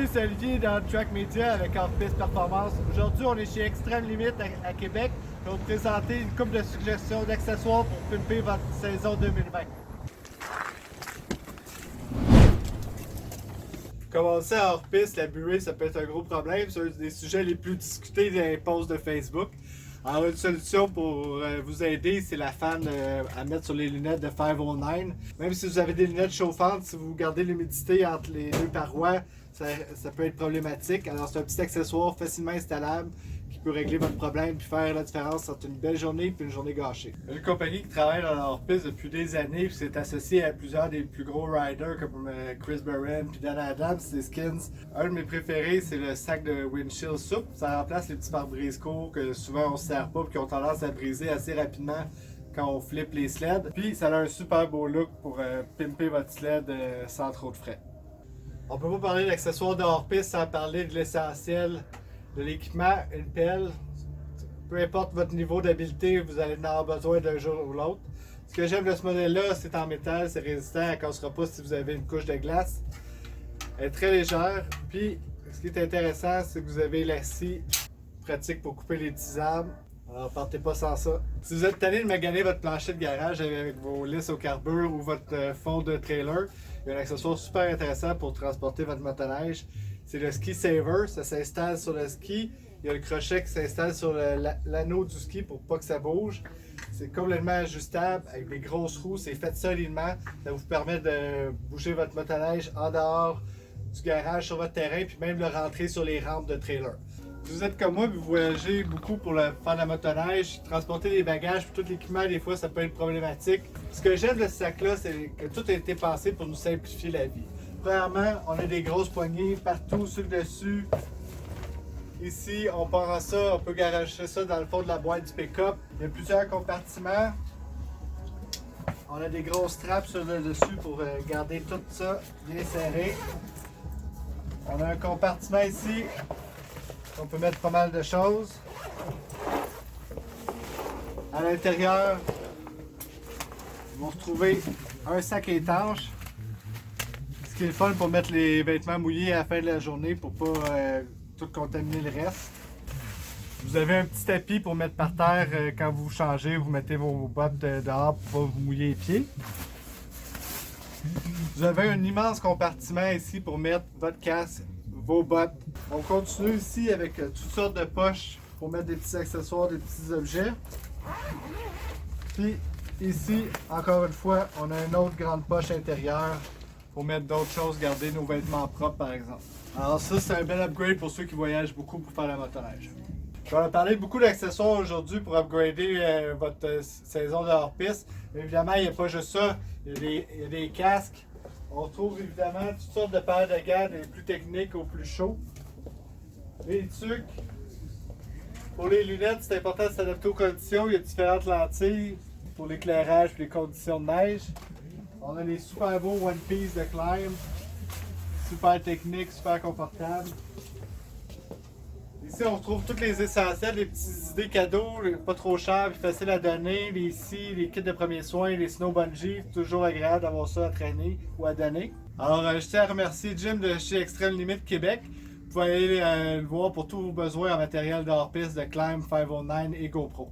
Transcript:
Salut, c'est Olivier d'Untracked avec hors-piste performance. Aujourd'hui, on est chez Limite à Québec pour vous présenter une couple de suggestions d'accessoires pour pimper votre saison 2020. Commencer à hors-piste, la buée, ça peut être un gros problème. C'est un des sujets les plus discutés des posts de Facebook. Alors, une solution pour vous aider, c'est la fan à mettre sur les lunettes de 509. Même si vous avez des lunettes chauffantes, si vous gardez l'humidité entre les deux parois, ça peut être problématique. Alors, c'est un petit accessoire facilement installable qui peut régler votre problème et faire la différence entre une belle journée et une journée gâchée. Une compagnie qui travaille dans leur piste depuis des années et s'est associée à plusieurs des plus gros riders comme Chris Barron et Dan Adams, c'est Skins. Un de mes préférés, c'est le sac de windshield souple. Ça remplace les petits pare-brises courts que souvent on ne se sert pas et qui ont tendance à briser assez rapidement quand on flippe les sleds. Puis ça a un super beau look pour pimper votre sled sans trop de frais. On peut pas parler d'accessoires de hors-piste sans parler de l'essentiel de l'équipement, une pelle. Peu importe votre niveau d'habileté, vous allez en avoir besoin d'un jour ou l'autre. Ce que j'aime de ce modèle-là, c'est en métal, c'est résistant, elle ne cassera pas si vous avez une couche de glace. Elle est très légère. Puis, ce qui est intéressant, c'est que vous avez la scie pratique pour couper les petits arbres. Alors, partez pas sans ça. Si vous êtes tanné de maganer votre plancher de garage avec vos lisses au carbure ou votre fond de trailer, il y a un accessoire super intéressant pour transporter votre motoneige. C'est le ski saver, ça s'installe sur le ski. Il y a le crochet qui s'installe sur l'anneau du ski pour pas que ça bouge. C'est complètement ajustable avec des grosses roues, c'est fait solidement. Ça vous permet de bouger votre motoneige en dehors du garage sur votre terrain puis même le rentrer sur les rampes de trailer. Si vous êtes comme moi et vous voyagez beaucoup pour faire de la motoneige, transporter les bagages et tout l'équipement, des fois ça peut être problématique. Ce que j'aime de ce sac-là, c'est que tout a été pensé pour nous simplifier la vie. Premièrement, on a des grosses poignées partout sur le dessus. Ici, on prend ça, on peut garager ça dans le fond de la boîte du pick-up. Il y a plusieurs compartiments. On a des grosses straps sur le dessus pour garder tout ça bien serré. On a un compartiment ici. On peut mettre pas mal de choses. À l'intérieur, vous retrouvez un sac étanche. Ce qui est le fun pour mettre les vêtements mouillés à la fin de la journée pour pas tout contaminer le reste. Vous avez un petit tapis pour mettre par terre quand vous changez, vous mettez vos bottes dehors pour pas vous mouiller les pieds. Vous avez un immense compartiment ici pour mettre votre casque, vos bottes. On continue ici avec toutes sortes de poches pour mettre des petits accessoires, des petits objets. Puis ici, encore une fois, on a une autre grande poche intérieure pour mettre d'autres choses, garder nos vêtements propres par exemple. Alors ça, c'est un bel upgrade pour ceux qui voyagent beaucoup pour faire la motoneige. Je vais parler beaucoup d'accessoires aujourd'hui pour upgrader votre saison de hors-piste. Évidemment, il n'y a pas juste ça, il y a des casques. On trouve évidemment toutes sortes de paires de gants, des plus techniques aux plus chauds. Les tucs. Pour les lunettes, c'est important de s'adapter aux conditions. Il y a différentes lentilles pour l'éclairage et les conditions de neige. On a les super beaux One Piece de Klim. Super technique, super confortable. Ici, on retrouve tous les essentiels, les petites idées cadeaux, pas trop chers et faciles à donner. Les scies, les kits de premiers soins, les snow bungees, toujours agréable d'avoir ça à traîner ou à donner. Alors, je tiens à remercier Jim de chez Limite Québec. Vous pouvez aller le voir pour tous vos besoins en matériel de hors-piste de Klim, 509 et GoPro.